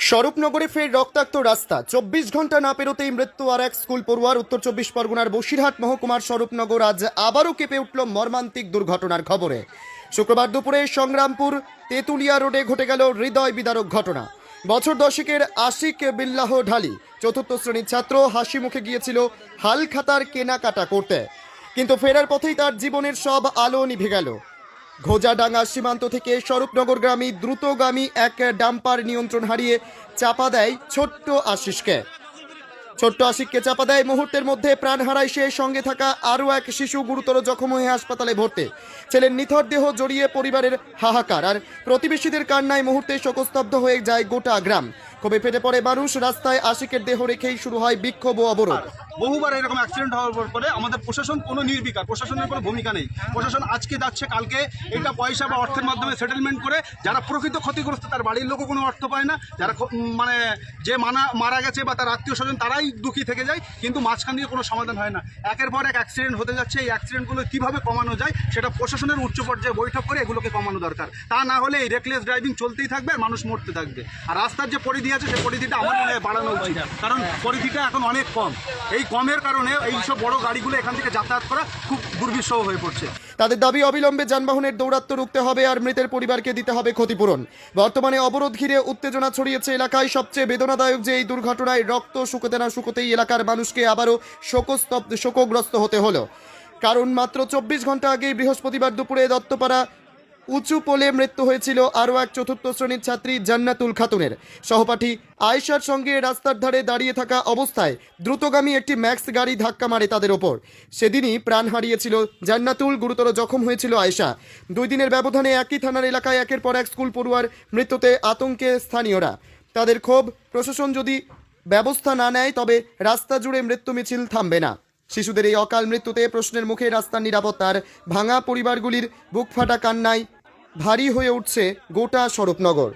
স্বরূপনগরে ফের রক্তাক্ত রাস্তা। 24 ঘন্টা না পেরোতেই মৃত্যু আর এক স্কুল পড়ুয়ার। উত্তর 24 পরগনার বসিরহাট মহকুমার স্বরূপনগর আজ আবারও কেঁপে উঠল মর্মান্তিক দুর্ঘটনার খবরে। শুক্রবার দুপুরে সংগ্রামপুর তেঁতুলিয়া রোডে ঘটে গেল হৃদয় বিদারক ঘটনা। বছর দশেকের আশিক বিল্লাহ ঢালি চতুর্থ শ্রেণীর ছাত্র হাসি মুখে গিয়েছিল হাল খাতার কেনাকাটা করতে, কিন্তু ফেরার পথেই তার জীবনের সব আলো নিভে গেল। ঘোজাডাঙ্গা সীমান্ত থেকে স্বরূপনগরগামী দ্রুতগামী এক ডাম্পার নিয়ন্ত্রণ হারিয়ে চাপা দেয় ছোট্ট আশিককে চাপা দেয়। মুহূর্তের মধ্যে প্রাণ হারায় সে। সঙ্গে থাকা আরও এক শিশু গুরুতর জখম হয়ে হাসপাতালে ভর্তি। ছেলের নিথর দেহ জড়িয়ে পরিবারের হাহাকার আর প্রতিবেশীদের কান্নায় মুহূর্তে শোকস্তব্ধ হয়ে যায় গোটা গ্রাম। ক্ষোভে ফেটে পড়ে মানুষ। রাস্তায় আশিকের দেহ রেখেই শুরু হয় বিক্ষোভ ও অবরোধ। বহুবার এরকম অ্যাক্সিডেন্ট হওয়ার পরে আমাদের প্রশাসন কোনো নির্বিকার, প্রশাসনের কোনো ভূমিকা নেই। প্রশাসন আজকে যাচ্ছে, কালকে এটা পয়সা বা অর্থের মাধ্যমে সেটেলমেন্ট করে যারা প্রকৃত ক্ষতিগ্রস্ত তার বাড়ির লোকও কোনো অর্থ পায় না, যারা মানে যে মারা গেছে বা তার আত্মীয় স্বজন তারাই দুঃখী থেকে যায়, কিন্তু মাঝখান দিয়ে কোনো সমাধান হয় না। একের পর এক অ্যাক্সিডেন্ট হতে যাচ্ছে। এই অ্যাক্সিডেন্টগুলো কীভাবে কমানো যায় সেটা প্রশাসনের উচ্চ পর্যায়ে বৈঠক করে এগুলোকে কমানো দরকার। তা না হলে এই রেকলেস ড্রাইভিং চলতেই থাকবে আর মানুষ মরতে থাকবে। আর রাস্তার যে পরিধি আছে সেই পরিধিটা আমার মনে হয় বাড়ানো উচিত, কারণ পরিধিটা এখন অনেক কম। এই কমের কারণে এইসব বড় গাড়িগুলো এখান থেকে যাতায়াত করা খুব দুর্বিষহ হয়ে পড়ছে। তাদের দাবি অবিলম্বে যানবাহনের দৌরাত্ম্য রুখতে হবে আর মৃতের পরিবারকে দিতে হবে ক্ষতিপূরণ। বর্তমানে অবরোধ ঘিরে উত্তেজনা ছড়িয়েছে এলাকায়। সবচেয়ে বেদনাদায়ক যে এই দুর্ঘটনায় রক্ত শুকোতে না শুকোতেই এলাকার মানুষকে আবারও শোকগ্রস্ত হতে হলো। কারণ মাত্র 24 ঘন্টা আগেই বৃহস্পতিবার দুপুরে দত্তপাড়া উঁচু পোলে মৃত্যু হয়েছিল আরও এক চতুর্থ শ্রেণীর ছাত্রী জান্নাতুল খাতুনের। সহপাঠী আয়েশার সঙ্গে রাস্তার ধারে দাঁড়িয়ে থাকা অবস্থায় দ্রুতগামী একটি ম্যাক্স গাড়ি ধাক্কা মারে তাদের ওপর। সেদিনই প্রাণ হারিয়েছিল জান্নাতুল, গুরুতর জখম হয়েছিল আয়েশা। 2 দিনের ব্যবধানে একই থানার এলাকায় একের পর এক স্কুল পড়ুয়ার মৃত্যুতে আতঙ্কে স্থানীয়রা। তাদের ক্ষোভ, প্রশাসন যদি ব্যবস্থা না নেয় তবে রাস্তা জুড়ে মৃত্যু মিছিল থামবে না। শিশুদের এই অকাল মৃত্যুতে প্রশ্নের মুখে রাস্তার নিরাপত্তার ভাঙা পরিবারগুলির বুক ফাটা কান্নায় ভারী হয়ে উঠছে গোটা স্বরূপনগর।